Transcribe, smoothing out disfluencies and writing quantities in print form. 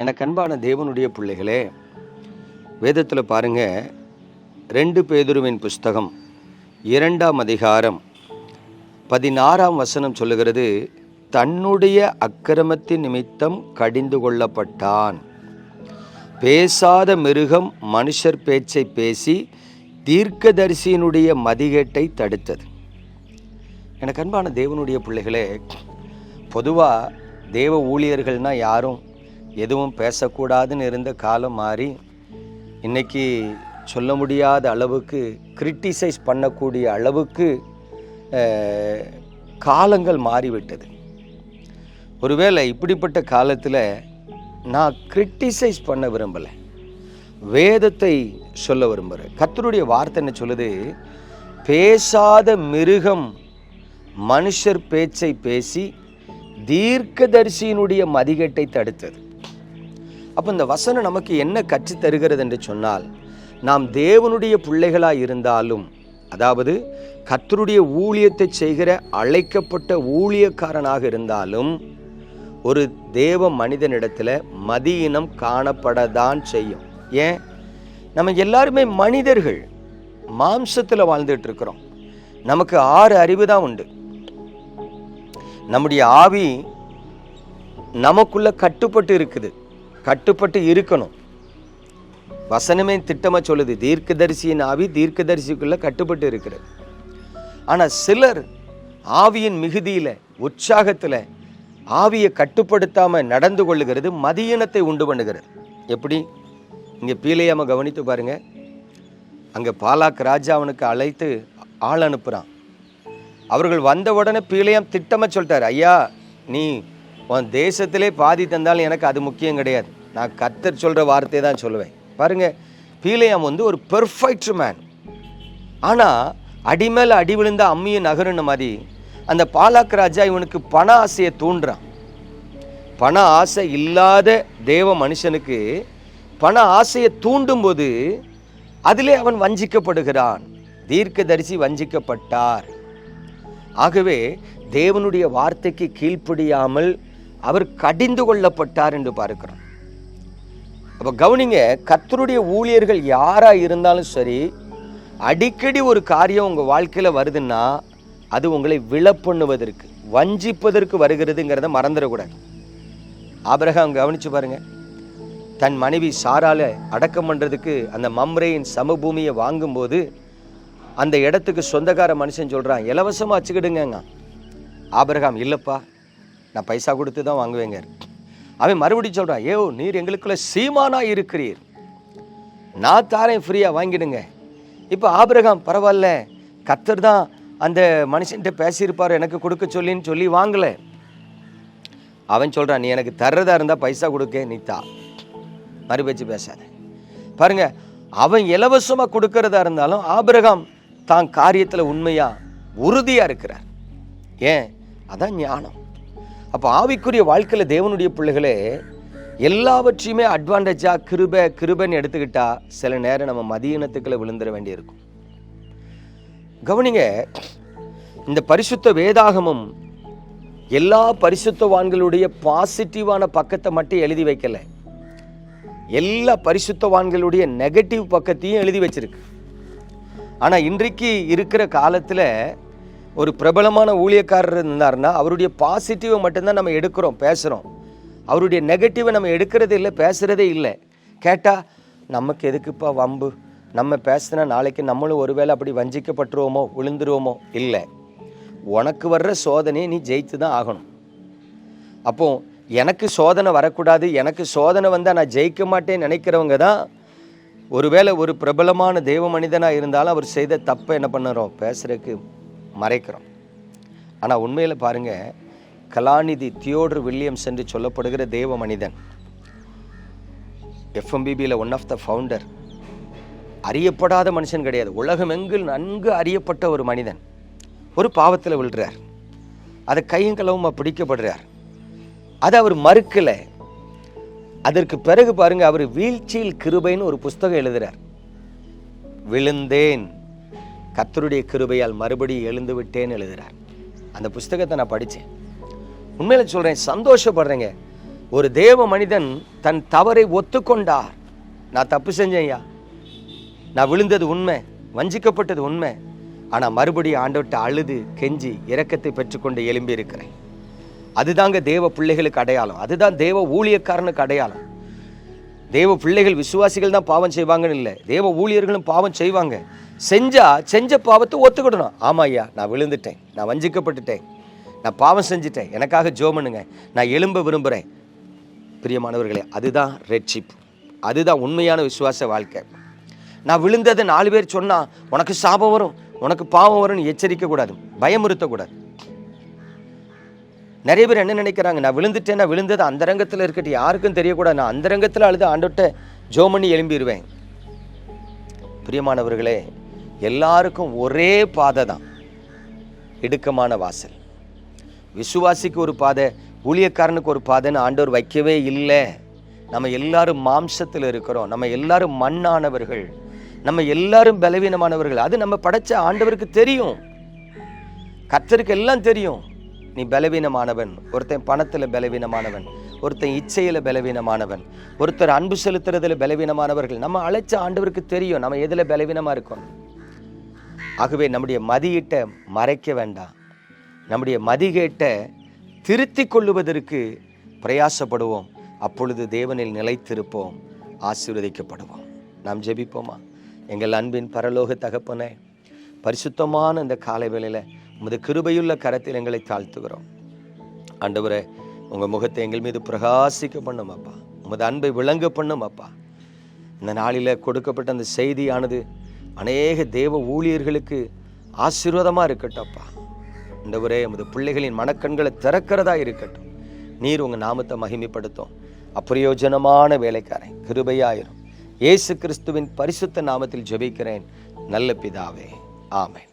எனக்கு அன்பான தேவனுடைய பிள்ளைகளே, வேதத்தில் பாருங்க, 2 பேதுருவின் புஸ்தகம் 2ஆம் அதிகாரம் 16ஆம் வசனம் சொல்லுகிறது, தன்னுடைய அக்கிரமத்தின் நிமித்தம் கடிந்து கொள்ளப்பட்டான். பேசாத மிருகம் மனுஷர் பேச்சை பேசி தீர்க்கதரிசியினுடைய மதிகேட்டை தடுத்தது. எனக்கு அன்பான தேவனுடைய பிள்ளைகளே, பொதுவாக தேவ ஊழியர்கள்னால் யாரும் எதுவும் பேசக்கூடாதுன்னு இருந்த காலம் மாறி இன்றைக்கி சொல்ல முடியாத அளவுக்கு கிரிட்டிசைஸ் பண்ணக்கூடிய அளவுக்கு காலங்கள் மாறிவிட்டது. ஒருவேளை இப்படிப்பட்ட காலத்தில் நான் கிரிட்டிசைஸ் பண்ண விரும்பலை, வேதத்தை சொல்ல விரும்புகிறேன். கர்த்தருடைய வார்த்தை என்ன சொல்லுது? பேசாத மிருகம் மனுஷர் பேச்சை பேசி தீர்க்கதரிசியினுடைய மதிகேட்டை தடுத்தது. அப்போ இந்த வசனம் நமக்கு என்ன கற்றுத் தருகிறது என்று சொன்னால், நாம் தேவனுடைய பிள்ளைகளாக இருந்தாலும், அதாவது கர்த்தருடைய ஊழியத்தை செய்கிற அழைக்கப்பட்ட ஊழியக்காரனாக இருந்தாலும், ஒரு தேவ மனிதனிடத்தில் மதியினம் காணப்படத்தான் செய்யும். ஏன்? நம்ம எல்லாருமே மனிதர்கள், மாம்சத்தில் வாழ்ந்துட்டு இருக்கிறோம். நமக்கு 6 அறிவு தான் உண்டு. நம்முடைய ஆவி நமக்குள்ள கட்டுப்பட்டு இருக்குது, கட்டுப்பட்டு இருக்கணும். வசனமே திட்டமாக சொல்லுது, தீர்க்கதரிசியின் ஆவி தீர்க்கதரிசிக்குள்ள கட்டுப்பட்டு இருக்கிறது. ஆனால் சிலர் ஆவியின் மிகுதியில், உற்சாகத்தில் ஆவியை கட்டுப்படுத்தாமல் நடந்து கொள்ளுகிறது மதியினத்தை உண்டு பண்ணுகிறது. எப்படி? இங்கே பீலையாம கவனித்து பாருங்க. அங்கே பாலாக் ராஜா அவனுக்கு அழைத்து ஆள் அனுப்புகிறான். அவர்கள் வந்த உடனே பீலையாம் திட்டமாக சொல்லிட்டார், ஐயா, நீ உன் தேசத்திலே பாதி தந்தாலும் எனக்கு அது முக்கியம் கிடையாது, நான் கர்த்தர் சொல்கிற வார்த்தையை தான் சொல்லுவேன். பாருங்க, பீலையாம் ஒரு பெர்ஃபெக்ட் மேன். ஆனால் அடிமேல் அடி விழுந்த அம்மியும் நகருன்னு மாதிரி அந்த பாலாக் ராஜா இவனுக்கு பண ஆசையை தூண்டுறான். பண ஆசை இல்லாத தேவ மனுஷனுக்கு பண ஆசையை தூண்டும்போது அதிலே அவன் வஞ்சிக்கப்படுகிறான். தீர்க்கதரிசி வஞ்சிக்கப்பட்டார். ஆகவே தேவனுடைய வார்த்தைக்கு கீழ்ப்படியாமல் அவர் கடிந்து கொள்ளப்பட்டார் என்று பார்க்கிறோம். அப்போ கவனிங்க, கர்த்தருடைய ஊழியர்கள் யாராக இருந்தாலும் சரி, அடிக்கடி ஒரு காரியம் உங்கள் வாழ்க்கையில் வருதுன்னா அது உங்களை விழப்பண்ணுவதற்கு, வஞ்சிப்பதற்கு வருகிறதுங்கிறத மறந்துடக்கூடாது. ஆபிரகாம் கவனிச்சு பாருங்க, தன் மனைவி சாரால அடக்கம் பண்ணுறதுக்கு அந்த மம்ரேயின் சமபூமியை வாங்கும்போது அந்த இடத்துக்கு சொந்தக்கார மனுஷன் சொல்கிறான், இலவசமாக வச்சுக்கிடுங்க. ஆபிரகாம், இல்லைப்பா, நான் பைசா கொடுத்து தான் வாங்குவேங்க. அவன் மறுபடியும் சொல்கிறான், ஏோ, நீர் எங்களுக்குள்ள சீமானாக இருக்கிறீர், நான் தாரேன், ஃப்ரீயாக வாங்கிடுங்க. இப்போ ஆபிரகாம், பரவாயில்ல, கர்த்தர் தான் அந்த மனுஷன்கிட்ட பேசியிருப்பார் எனக்கு கொடுக்க சொல்லின்னு சொல்லி வாங்கலை. அவன் சொல்கிறான், நீ எனக்கு தர்றதா இருந்தால் பைசா கொடுக்க, நீ தா, மறுபேச்சு பேசாத. பாருங்க, அவன் இலவசமாக கொடுக்கறதா இருந்தாலும் ஆபிரகாம் தான் காரியத்தில் உண்மையாக உறுதியாக இருக்கிறார். ஏன்? அதான் ஞானம். அப்போ ஆவிக்குரிய வாழ்க்கையில் தேவனுடைய பிள்ளைகளே, எல்லாவற்றையுமே அட்வான்டேஜாக கிருபைன்னு எடுத்துக்கிட்டா சில நேரம் நம்ம மதியினத்துக்குள்ள விழுந்துட வேண்டியிருக்கும். கவனிங்க, இந்த பரிசுத்த வேதாகமம் எல்லா பரிசுத்தவான்களுடைய பாசிட்டிவான பக்கத்தை மட்டும் எழுதி வைக்கல, எல்லா பரிசுத்தவான்களுடைய நெகட்டிவ் பக்கத்தையும் எழுதி வச்சிருக்கு. ஆனால் இன்றைக்கு இருக்கிற காலத்தில் ஒரு பிரபலமான ஊழியக்காரர் இருந்தார்னா அவருடைய பாசிட்டிவை மட்டும்தான் நம்ம எடுக்கிறோம், பேசுகிறோம். அவருடைய நெகட்டிவை நம்ம எடுக்கிறதே இல்லை, பேசுகிறதே இல்லை. கேட்டால் நமக்கு எதுக்குப்பா வம்பு, நம்ம பேசுனா நாளைக்கு நம்மளும் ஒருவேளை அப்படி வஞ்சிக்கப்பட்டுருவோமோ, விழுந்துருவோமோ. இல்லை, உனக்கு வர்ற சோதனையை நீ ஜெயித்து தான் ஆகணும். அப்போ எனக்கு சோதனை வரக்கூடாது, எனக்கு சோதனை வந்தால் நான் ஜெயிக்க மாட்டேன்னு நினைக்கிறவங்க தான் ஒருவேளை ஒரு பிரபலமான தேவ மனிதனாக இருந்தாலும் அவர் செய்த தப்பை என்ன பண்ணுறோம், பேசுகிறதுக்கு மறைக்கிறோம். ஆனால் உண்மையில் பாருங்கள், கலாநிதி தியோடர் வில்லியம்ஸ் என்று சொல்லப்படுகிற தேவ மனிதன், FMBBயில் ஒன் ஆஃப் த ஃபவுண்டர், அறியப்படாத மனுஷன் கிடையாது, உலகமெங்கில் நன்கு அறியப்பட்ட ஒரு மனிதன், ஒரு பாவத்தில் விழுறார். அதை கையும் களவுமா பிடிக்கப்படுறார். அதை அவர் மறுக்கலை. அதற்கு பிறகு பாருங்க, அவர் வீழ்ச்சியில் கிருபைன்னு ஒரு புஸ்தகம் எழுதுறார். விழுந்தேன், கர்த்தருடைய கிருபையால் மறுபடியும் எழுந்து விட்டேன்னு எழுதுறார். அந்த புஸ்தகத்தை நான் படித்தேன். உண்மையில சொல்கிறேன், சந்தோஷப்படுறேங்க. ஒரு தேவ மனிதன் தன் தவறை ஒத்துக்கொண்டார். நான் தப்பு செஞ்சேன்யா, நான் விழுந்தது உண்மை, வஞ்சிக்கப்பட்டது உண்மை, ஆனால் மறுபடியும் ஆண்டவர்கிட்ட அழுது கெஞ்சி இரக்கத்தை பெற்றுக்கொண்டு எழும்பி இருக்கிறேன். அதுதாங்க தேவ பிள்ளைகளுக்கு அடையாளம். அதுதான் தேவ ஊழியக்காரனுக்கு அடையாளம். தேவ பிள்ளைகள் விசுவாசிகள் தான் பாவம் செய்வாங்கன்னு இல்லை, தேவ ஊழியர்களும் பாவம் செய்வாங்க. செஞ்ச பாவத்தை ஒத்துக்கிடணும். ஆமா ஐயா, நான் விழுந்துட்டேன், நான் வஞ்சிக்கப்பட்டுட்டேன், நான் பாவம் செஞ்சுட்டேன், எனக்காக ஜெபம் பண்ணுங்க, நான் எழும்ப விரும்புகிறேன். பிரியமானவர்களே, அதுதான் ரெட்ஷிப், அதுதான் உண்மையான விசுவாச வாழ்க்கை. நான் விழுந்ததை 4 பேர் சொன்னா உனக்கு சாபம் வரும், உனக்கு பாவம் வரும்னு எச்சரிக்க கூடாது, பயமுறுத்தக்கூடாது. நிறைய பேர் என்ன நினைக்கிறாங்க, நான் விழுந்துட்டேன், நான் விழுந்தது அந்த ரங்கத்தில் இருக்கட்டும், யாருக்கும் தெரியக்கூடாது, நான் அந்த ரங்கத்தில் அழுது ஆண்டவர்கிட்ட ஜெபம் பண்ணி எழும்பிடுவேன். பிரியமானவர்களே, எல்லாருக்கும் ஒரே பாதை தான், இடுக்கமான வாசல். விசுவாசிக்கு ஒரு பாதை, ஊழியக்காரனுக்கு ஒரு பாதைன்னு ஆண்டவர் வைக்கவே இல்லை. நம்ம எல்லாரும் மாம்சத்தில் இருக்கிறோம், நம்ம எல்லாரும் மண்ணானவர்கள், நம்ம எல்லாரும் பலவீனமானவர்கள். அது நம்ம படைச்ச ஆண்டவருக்கு தெரியும், கர்த்தருக்கு எல்லாம் தெரியும். நீ பலவீனமானவன், ஒருத்தன் பணத்தில் பலவீனமானவன், ஒருத்தன் இச்சையில் பலவீனமானவன், ஒருத்தர் அன்பு செலுத்துறதுல பலவீனமானவர்கள். நம்ம அழைச்ச ஆண்டவருக்கு தெரியும் நம்ம எதில் பலவீனமாக இருக்கோம். ஆகவே நம்முடைய மதியீட்டை மறைக்க வேண்டாம், நம்முடைய மதிகேட்டை திருத்தி கொள்ளுவதற்கு பிரயாசப்படுவோம். அப்பொழுது தேவனில் நிலைத்திருப்போம், ஆசீர்வதிக்கப்படுவோம். நாம் ஜெபிப்போமா? எங்கள் அன்பின் பரலோக தகப்பனே, பரிசுத்தமான இந்த காலை வேளையில் உமது கிருபையுள்ள கரத்தில் எங்களை தாழ்த்துகிறோம். ஆண்டவரே, உங்கள் முகத்தை எங்கள் மீது பிரகாசிக்க பண்ணும் அப்பா, உமது அன்பை விளங்க பண்ணும் அப்பா. இந்த நாளில் கொடுக்கப்பட்ட அந்த செய்தியானது அநேக தேவ ஊழியர்களுக்கு ஆசீர்வாதமாக இருக்கட்டும் அப்பா. ஆண்டவரே, உமது பிள்ளைகளின் மனக்கண்களை திறக்கிறதா இருக்கட்டும். நீர் உங்கள் நாமத்தை மகிமைப்படுத்தும். அப்பிரயோஜனமான வேலைக்காரன் கிருபையாயிரும். இயேசு கிறிஸ்துவின் பரிசுத்த நாமத்தில் ஜெபிக்கிறேன் நல்ல பிதாவே, ஆமென்.